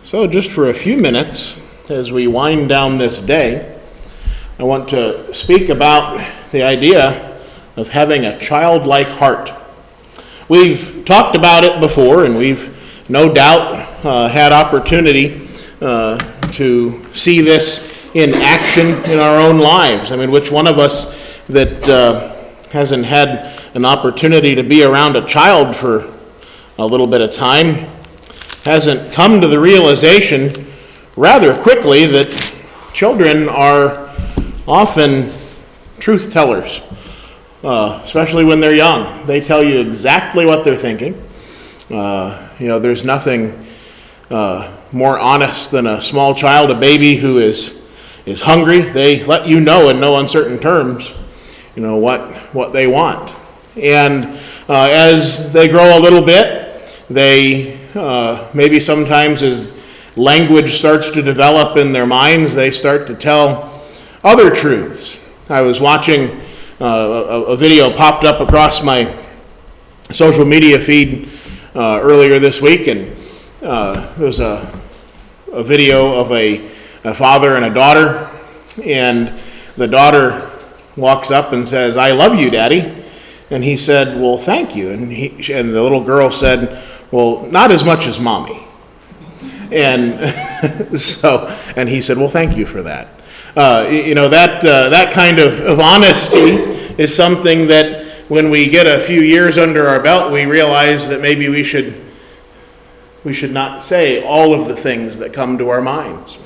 So just for a few minutes, as we wind down this day, I want to speak about the idea of having a childlike heart. We've talked about it before, and we've no doubt had opportunity to see this in action in our own lives. I mean, which one of us that hasn't had an opportunity to be around a child for a little bit of time hasn't come to the realization rather quickly that children are often truth tellers, especially when they're young. They tell you exactly what they're thinking. There's nothing more honest than a small child, a baby who is hungry. They let you know in no uncertain terms, what they want. And as they grow a little bit, they maybe sometimes as language starts to develop in their minds, they start to tell other truths. I was watching a video popped up across my social media feed earlier this week, and there's a video of a father and a daughter, and the daughter walks up and says, "I love you, Daddy." And he said, "Well, thank you." And the little girl said, "Well, not as much as Mommy." And and he said, "Well, thank you for that." That kind of honesty is something that when we get a few years under our belt, we realize that maybe we should not say all of the things that come to our minds.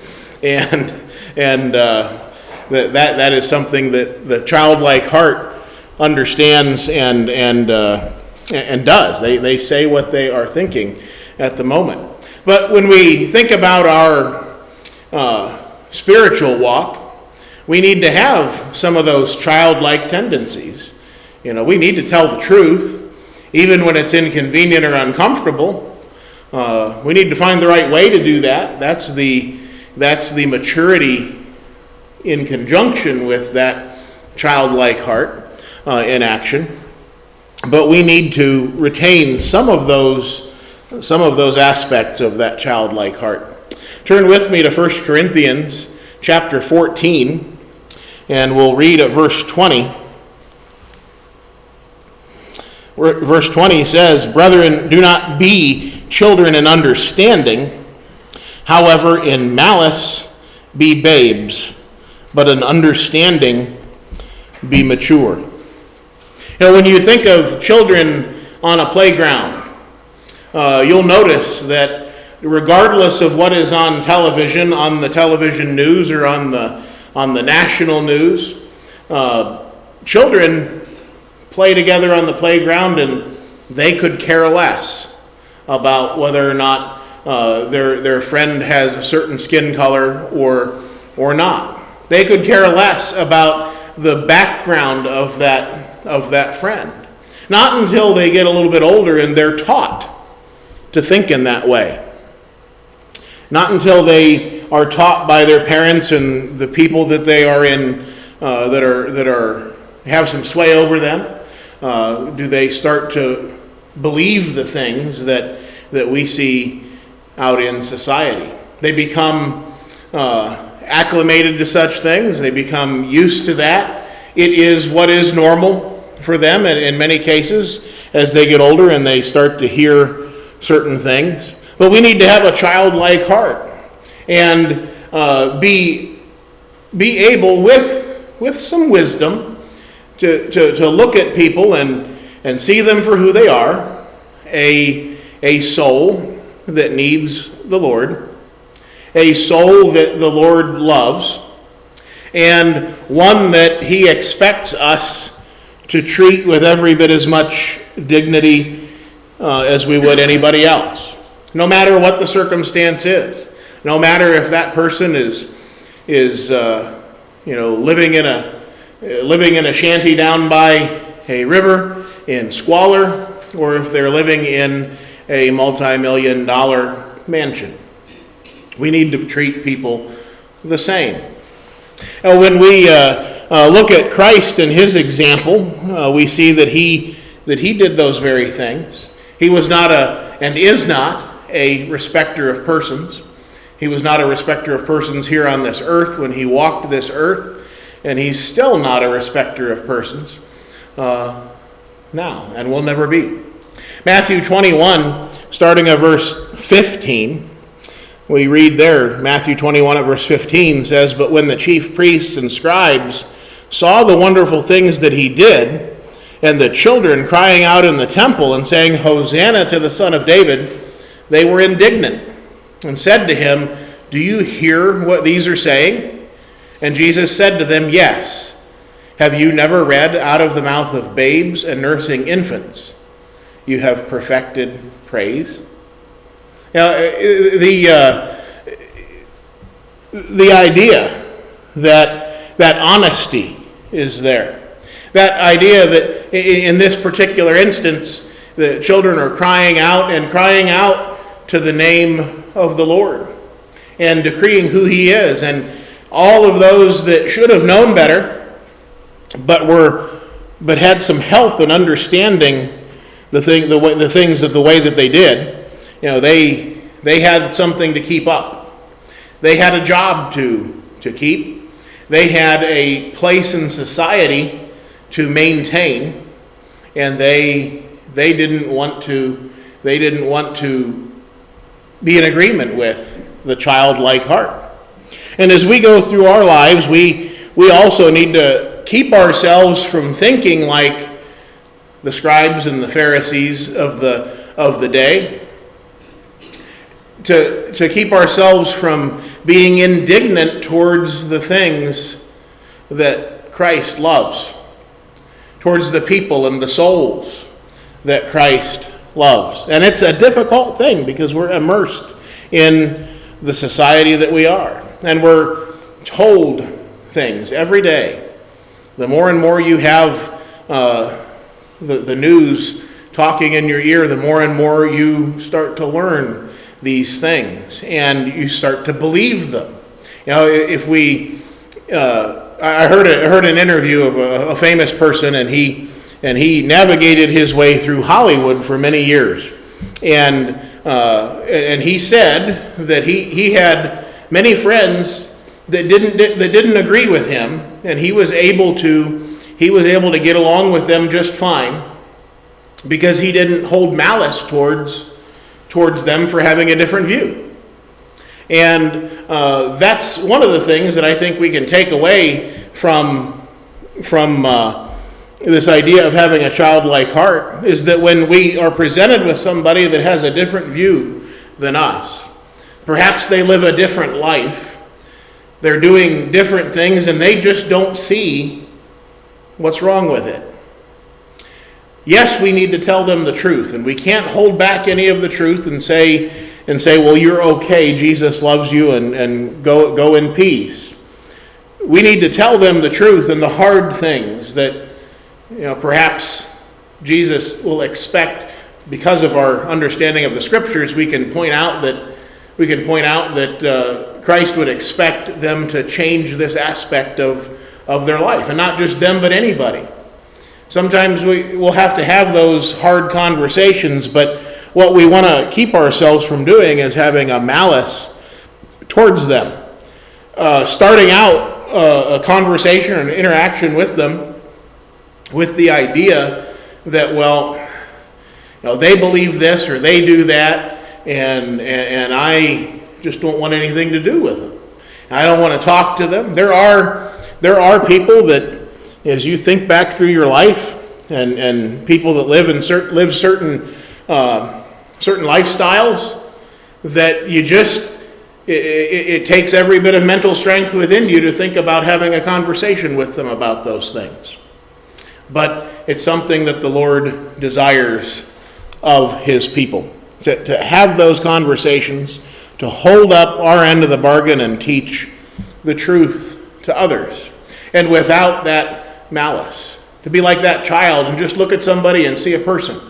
And that is something that the childlike heart understands and does. They say what they are thinking at the moment. But when we think about our spiritual walk, we need to have some of those childlike tendencies. We need to tell the truth, even when it's inconvenient or uncomfortable. We need to find the right way to do that. That's the maturity in conjunction with that childlike heart in action. But we need to retain some of those aspects of that childlike heart. Turn with me to 1 Corinthians chapter 14, and we'll read at verse 20. Verse 20 says, "Brethren, do not be children in understanding. However, in malice be babes, but in understanding be mature." When you think of children on a playground, you'll notice that regardless of what is on television, on the television news or on the national news, children play together on the playground, and they could care less about whether or not their friend has a certain skin color or not. They could care less about the background of that friend. Not until they get a little bit older and they're taught to think in that way. Not until they are taught by their parents and the people that they are in that have some sway over them, do they start to believe the things that we see out in society. They become acclimated to such things. They become used to that. It is what is normal for them in many cases as they get older and they start to hear certain things. But we need to have a childlike heart and be able with some wisdom to look at people and see them for who they are, a soul that needs the Lord, a soul that the Lord loves, and one that He expects us to treat with every bit as much dignity as we would anybody else, no matter what the circumstance is, no matter if that person is living in a shanty down by a river in squalor, or if they're living in a multi-million-dollar mansion. We need to treat people the same. When we look at Christ and His example, we see that he did those very things. He was not and is not a respecter of persons. He was not a respecter of persons here on this earth when he walked this earth, and he's still not a respecter of persons now, and will never be. Matthew 21, starting at verse 15, we read there, Matthew 21 at verse 15 says, "But when the chief priests and scribes saw the wonderful things that he did, and the children crying out in the temple and saying, 'Hosanna to the Son of David,' they were indignant and said to him, 'Do you hear what these are saying?' And Jesus said to them, 'Yes. Have you never read, out of the mouth of babes and nursing infants, you have perfected praise?'" Now, the idea that honesty is there. That idea that in this particular instance, the children are crying out to the name of the Lord and decreeing who he is. And all of those that should have known better, but had some help in understanding the things the way that they did, they had something to keep up. They had a job to keep. They had a place in society to maintain, and they didn't want to be in agreement with the childlike heart. And as we go through our lives, we also need to keep ourselves from thinking like the scribes and the Pharisees of the day. To keep ourselves from being indignant towards the things that Christ loves, towards the people and the souls that Christ loves. And it's a difficult thing because we're immersed in the society that we are. And we're told things every day. The more and more you have the news talking in your ear, the more and more you start to learn these things, and you start to believe them. If we, I heard an interview of a famous person, and he navigated his way through Hollywood for many years, and he said that he had many friends that didn't agree with him, and he was able to get along with them just fine because he didn't hold malice towards them for having a different view. And that's one of the things that I think we can take away from this idea of having a childlike heart, is that when we are presented with somebody that has a different view than us, perhaps they live a different life, they're doing different things, and they just don't see what's wrong with it. Yes, we need to tell them the truth, and we can't hold back any of the truth and say, well, you're okay, Jesus loves you, and go in peace. We need to tell them the truth and the hard things that perhaps Jesus will expect. Because of our understanding of the Scriptures, we can point out that Christ would expect them to change this aspect of their life, and not just them, but anybody. Sometimes we'll have to have those hard conversations, but what we want to keep ourselves from doing is having a malice towards them. Starting out a conversation or an interaction with them with the idea that, they believe this or they do that, and I just don't want anything to do with them. I don't want to talk to them. There are people that, as you think back through your life, and people that live certain lifestyles, that you just it takes every bit of mental strength within you to think about having a conversation with them about those things. But it's something that the Lord desires of his people, to have those conversations, to hold up our end of the bargain and teach the truth to others, and without that malice. To be like that child and just look at somebody and see a person.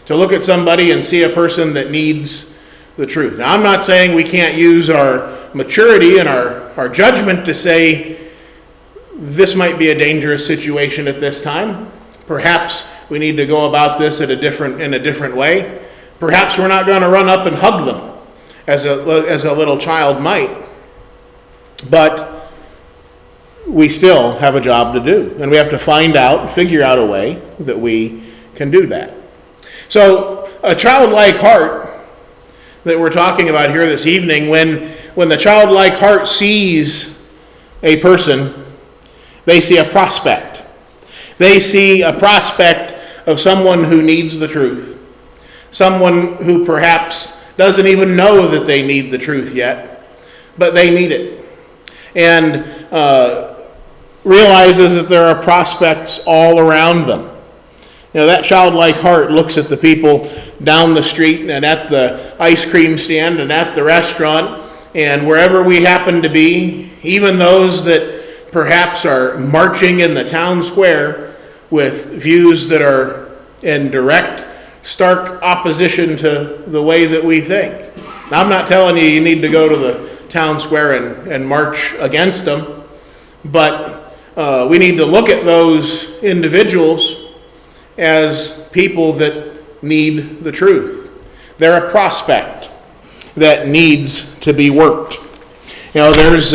To look at somebody and see a person that needs the truth. Now, I'm not saying we can't use our maturity and our judgment to say, this might be a dangerous situation at this time. Perhaps we need to go about this in a different way. Perhaps we're not going to run up and hug them as a little child might. But we still have a job to do, and we have to figure out a way that we can do that. So a childlike heart that we're talking about here this evening, when the childlike heart sees a person, they see a prospect. They see a prospect of someone who needs the truth, someone who perhaps doesn't even know that they need the truth yet, but they need it, and realizes that there are prospects all around them. That childlike heart looks at the people down the street and at the ice cream stand and at the restaurant and wherever we happen to be, even those that perhaps are marching in the town square with views that are in direct, stark opposition to the way that we think. Now, I'm not telling you need to go to the town square and march against them, but we need to look at those individuals as people that need the truth. They're a prospect that needs to be worked. There's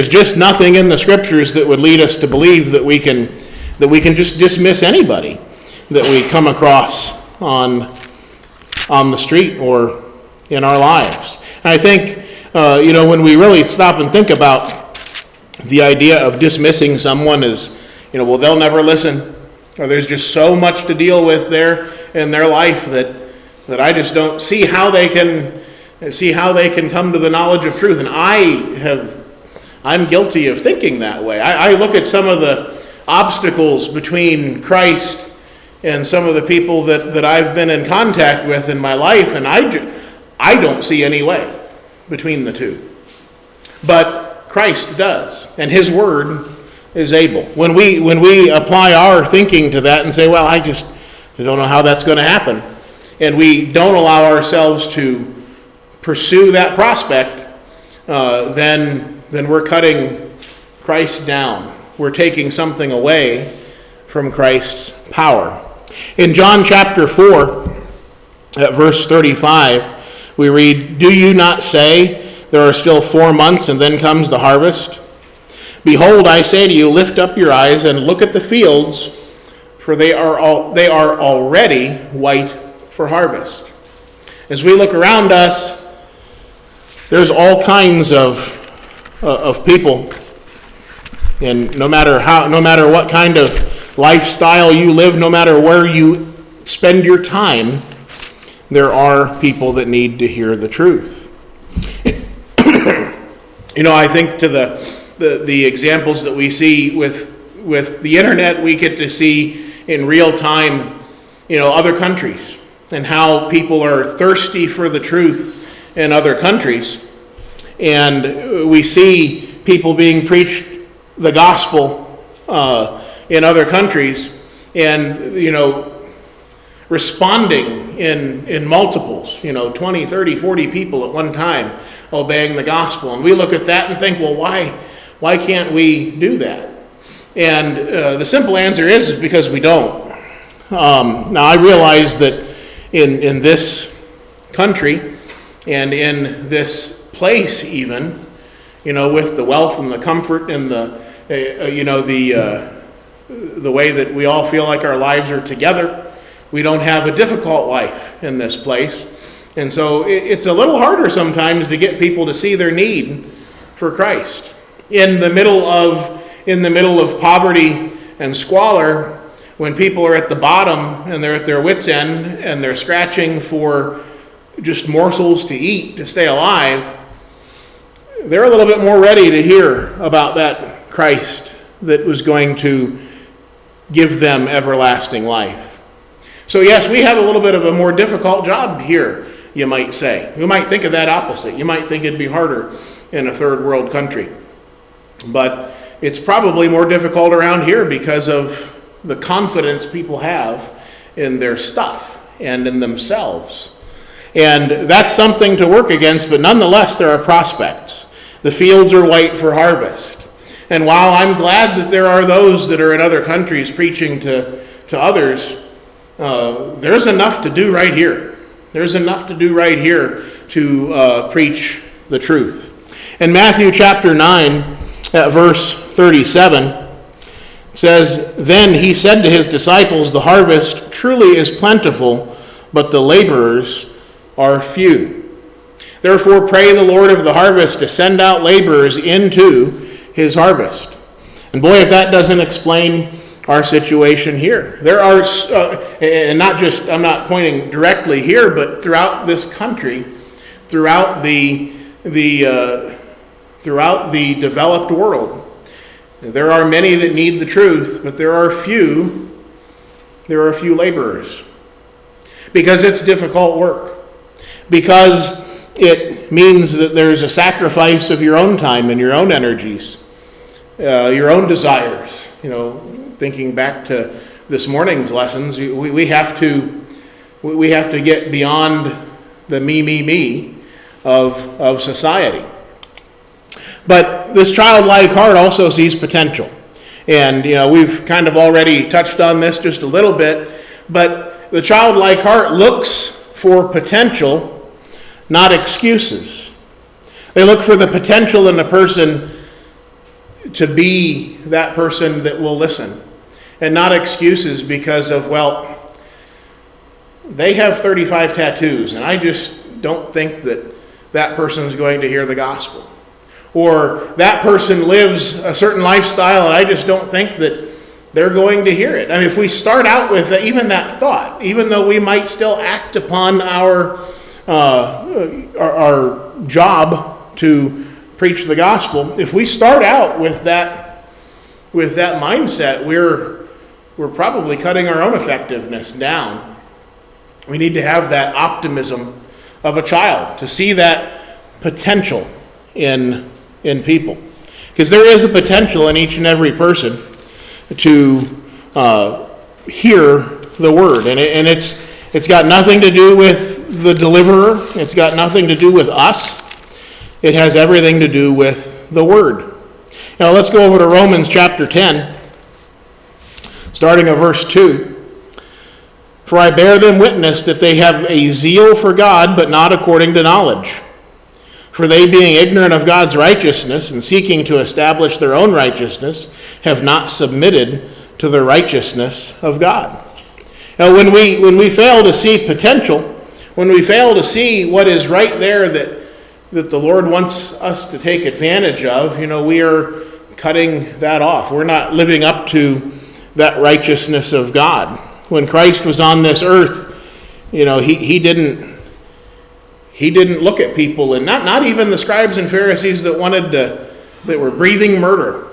just nothing in the scriptures that would lead us to believe that we can just dismiss anybody that we come across on the street or in our lives. And I think when we really stop and think about the idea of dismissing someone as well, they'll never listen, or there's just so much to deal with there in their life that I just don't see how they can come to the knowledge of truth. And I'm guilty of thinking that way. I look at some of the obstacles between Christ and some of the people that I've been in contact with in my life, and I don't see any way between the two. But Christ does, and his word is able. When we apply our thinking to that and say, well, I don't know how that's going to happen, and we don't allow ourselves to pursue that prospect, then we're cutting Christ down. We're taking something away from Christ's power. In John chapter 4, at verse 35, we read, "Do you not say, there are still 4 months and then comes the harvest? Behold, I say to you, lift up your eyes and look at the fields, for they are already white for harvest." As we look around us, there's all kinds of people, and no matter what kind of lifestyle you live, no matter where you spend your time, there are people that need to hear the truth. I think to the examples that we see with the internet, we get to see in real time, other countries and how people are thirsty for the truth in other countries. And we see people being preached the gospel in other countries and, responding in multiples, 20, 30, 40 people at one time obeying the gospel. And we look at that and think, well, why can't we do that? And the simple answer is because we don't. Now, I realize that in this country and in this place even, with the wealth and the comfort and the way that we all feel like our lives are together, we don't have a difficult life in this place. And so it's a little harder sometimes to get people to see their need for Christ. In the middle of poverty and squalor, when people are at the bottom and they're at their wits' end and they're scratching for just morsels to eat to stay alive, they're a little bit more ready to hear about that Christ that was going to give them everlasting life. So yes, we have a little bit of a more difficult job here, you might say. You might think of that opposite. You might think it'd be harder in a third world country. But it's probably more difficult around here because of the confidence people have in their stuff and in themselves. And that's something to work against, but nonetheless, there are prospects. The fields are white for harvest. And while I'm glad that there are those that are in other countries preaching to others, there's enough to do right here There's enough to do right here to preach the truth. In Matthew chapter 9, at verse 37, it says, "Then he said to his disciples, 'The harvest truly is plentiful, but the laborers are few. Therefore pray the Lord of the harvest to send out laborers into his harvest.'" And boy, if that doesn't explain our situation here. There are, and not just, I'm not pointing directly here, but throughout this country, throughout the developed world, there are many that need the truth, but there are few laborers. Because it's difficult work. Because it means that there's a sacrifice of your own time and your own energies, your own desires. Thinking back to this morning's lessons, we have to get beyond the me of society. But this childlike heart also sees potential. And, we've kind of already touched on this just a little bit, but the childlike heart looks for potential, not excuses. They look for the potential in the person to be that person that will listen, and not excuses because of, well, they have 35 tattoos, and I just don't think that person's going to hear the gospel. Or that person lives a certain lifestyle, and I just don't think that they're going to hear it. I mean, if we start out with even that thought, even though we might still act upon our job to preach the gospel, if we start out with that mindset, we're probably cutting our own effectiveness down. We need to have that optimism of a child, to see that potential in people. Because there is a potential in each and every person to hear the word. And it's got nothing to do with the deliverer. It's got nothing to do with us. It has everything to do with the word. Now let's go over to Romans chapter 10, starting at verse 2. "For I bear them witness that they have a zeal for God, but not according to knowledge. For they, being ignorant of God's righteousness and seeking to establish their own righteousness, have not submitted to the righteousness of God." Now when we fail to see potential, when we fail to see what is right there that the Lord wants us to take advantage of, we are cutting that off. We're not living up to that righteousness of God. When Christ was on this earth, he didn't look at people, and not even the scribes and Pharisees that were breathing murder,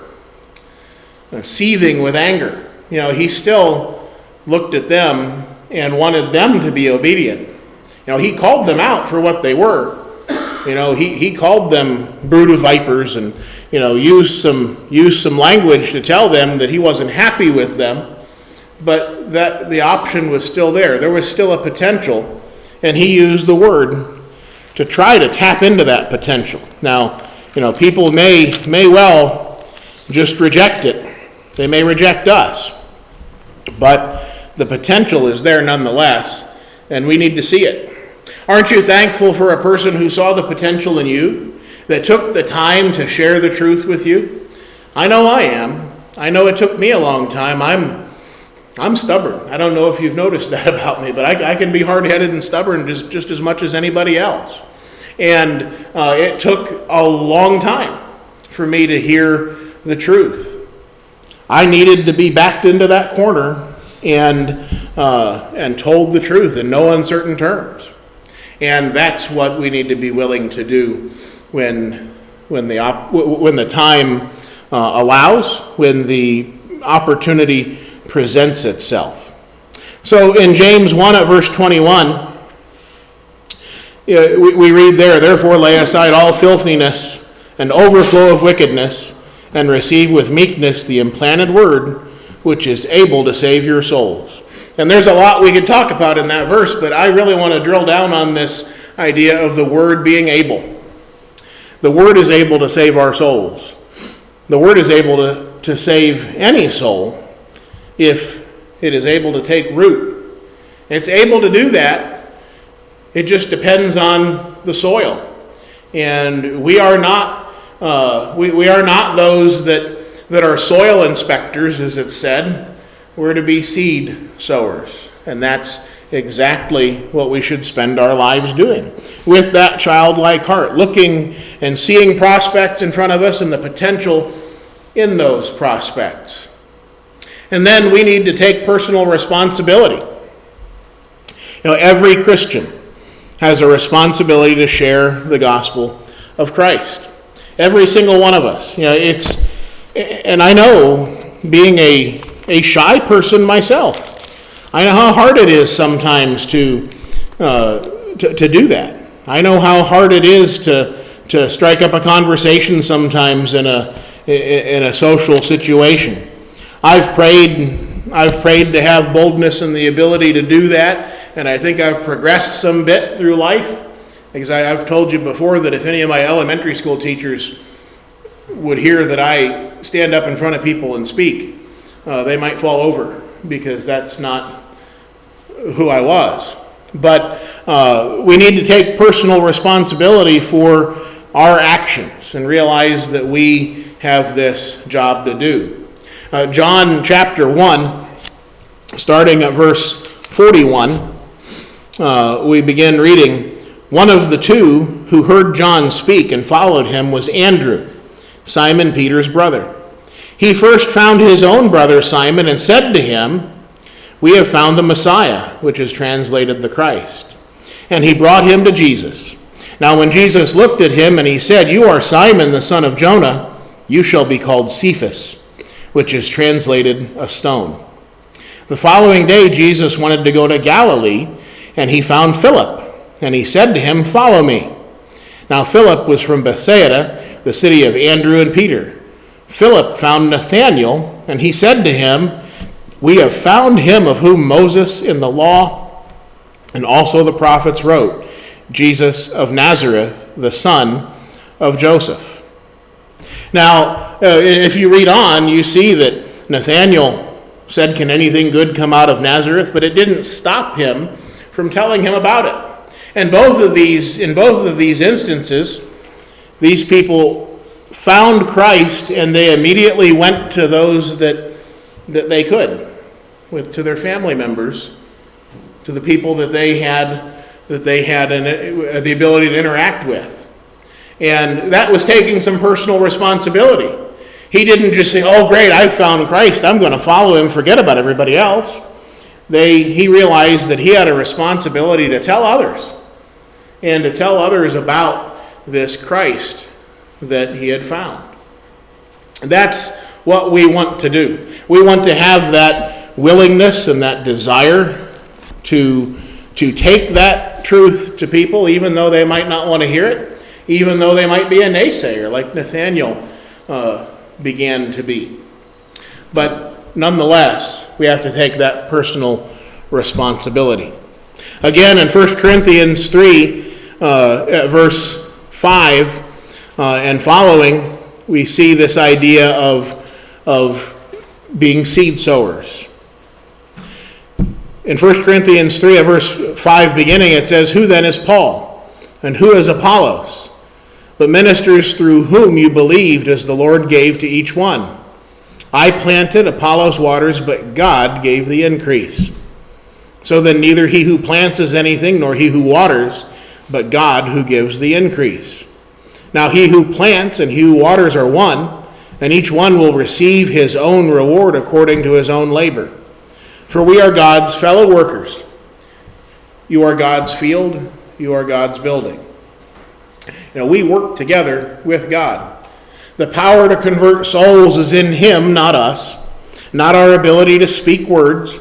seething with anger. He still looked at them and wanted them to be obedient. He called them out for what they were. He called them brood of vipers, and used some language to tell them that he wasn't happy with them, but that the option was still there. There was still a potential, and he used the word to try to tap into that potential. Now, people may well just reject it. They may reject us, but the potential is there nonetheless, and we need to see it. Aren't you thankful for a person who saw the potential in you, that took the time to share the truth with you? I know I am. I know it took me a long time. I'm stubborn. I don't know if you've noticed that about me, but I can be hard-headed and stubborn just as much as anybody else. And it took a long time for me to hear the truth. I needed to be backed into that corner and told the truth in no uncertain terms. And that's what we need to be willing to do when the time allows, when the opportunity presents itself. So in James 1 at verse 21, we read there, "Therefore lay aside all filthiness and overflow of wickedness, and receive with meekness the implanted word, which is able to save your souls." And there's a lot we could talk about in that verse, but I really want to drill down on this idea of the word being able. The word is able to save our souls. The word is able to save any soul if it is able to take root. It's able to do that It just depends on the soil. And we are not we are not those that are soil inspectors, as it said. We're to be seed sowers. And that's exactly what we should spend our lives doing, with that childlike heart, looking and seeing prospects in front of us and the potential in those prospects. And then we need to take personal responsibility. Every Christian has a responsibility to share the gospel of Christ. Every single one of us. And I know, being a shy person myself, I know how hard it is sometimes to do that. I know how hard it is to strike up a conversation sometimes in a social situation. I've prayed to have boldness and the ability to do that, and I think I've progressed some bit through life. Because I've told you before that if any of my elementary school teachers would hear that I stand up in front of people and speak, they might fall over, because that's not who I was. But we need to take personal responsibility for our actions and realize that we have this job to do. John chapter 1, starting at verse 41, we begin reading, "One of the two who heard John speak and followed him was Andrew, Simon Peter's brother. He first found his own brother Simon and said to him, 'We have found the Messiah,' which is translated the Christ. And he brought him to Jesus. Now when Jesus looked at him and he said, 'You are Simon the son of Jonah, you shall be called Cephas,' which is translated a stone. The following day Jesus wanted to go to Galilee, and he found Philip. And he said to him, 'Follow me.' Now Philip was from Bethsaida, the city of Andrew and Peter. Philip found Nathanael, and he said to him, 'We have found him of whom Moses in the law and also the prophets wrote, Jesus of Nazareth, the son of Joseph.'" Now, if you read on, you see that Nathanael said, "Can anything good come out of Nazareth?" But it didn't stop him from telling him about it. And in both of these instances, these people found Christ, and they immediately went to those that they could, to their family members, to the people that they had the ability to interact with. And that was taking some personal responsibility. He didn't just say, "Oh, great, I've found Christ, I'm going to follow him, forget about everybody else." He realized that he had a responsibility to tell others, and to tell others about this Christ that he had found. That's what we want to do. We want to have that willingness and that desire to take that truth to people, even though they might not want to hear it, even though they might be a naysayer, like Nathanael began to be. But nonetheless, we have to take that personal responsibility. Again, in 1 Corinthians 3, at verse 5 and following, we see this idea of being seed sowers. In 1 Corinthians 3, at verse 5 beginning, it says, "Who then is Paul? And who is Apollos? But ministers through whom you believed, as the Lord gave to each one. I planted, Apollos waters, but God gave the increase. So then neither he who plants is anything, nor he who waters, but God who gives the increase. Now he who plants and he who waters are one, and each one will receive his own reward according to his own labor. For we are God's fellow workers. You are God's field, you are God's building." We work together with God. The power to convert souls is in him, not us, not our ability to speak words.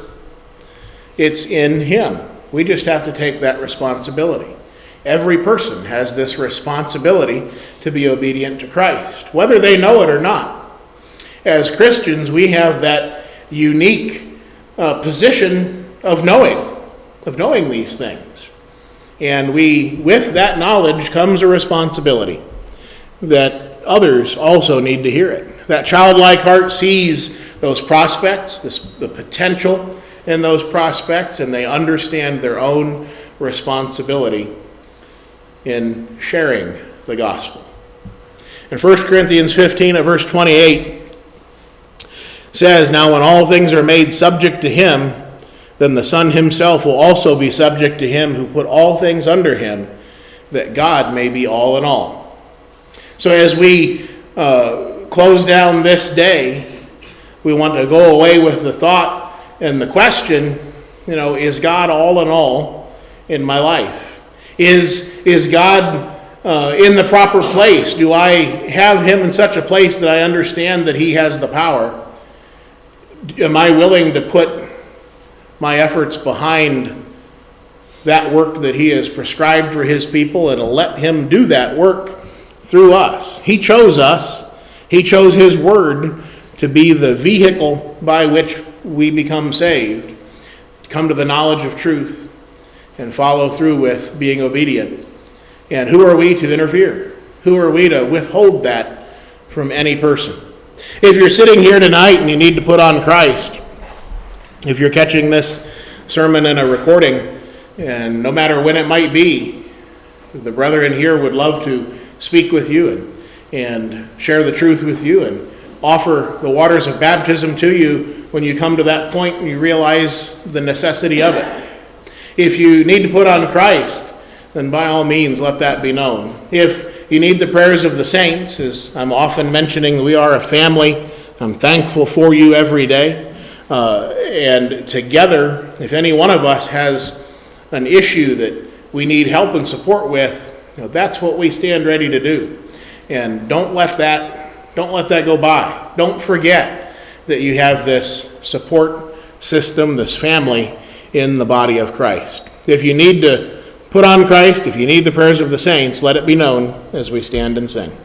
It's in him. We just have to take that responsibility. Every person has this responsibility to be obedient to Christ, whether they know it or not. As Christians, we have that unique position of knowing these things. And with that knowledge comes a responsibility that others also need to hear it. That childlike heart sees those prospects, the potential in those prospects, and they understand their own responsibility in sharing the gospel. In 1 Corinthians 15 at verse 28 says, "Now when all things are made subject to him, then the Son himself will also be subject to him who put all things under him, that God may be all in all." So as we close down this day, we want to go away with the thought and the question, is God all in all in my life? Is God in the proper place? Do I have him in such a place that I understand that he has the power? Am I willing to put my efforts behind that work that he has prescribed for his people and let him do that work through us? He chose us. He chose his word to be the vehicle by which we become saved, to come to the knowledge of truth and follow through with being obedient. And who are we to interfere? Who are we to withhold that from any person? If you're sitting here tonight and you need to put on Christ, if you're catching this sermon in a recording, and no matter when it might be, the brethren here would love to speak with you and share the truth with you and offer the waters of baptism to you when you come to that point and you realize the necessity of it. If you need to put on Christ, then by all means let that be known. If you need the prayers of the saints, as I'm often mentioning, we are a family. I'm thankful for you every day. And together, if any one of us has an issue that we need help and support with, that's what we stand ready to do. And don't let that go by. Don't forget that you have this support system, this family in the body of Christ. If you need to put on Christ, if you need the prayers of the saints, let it be known as we stand and sing.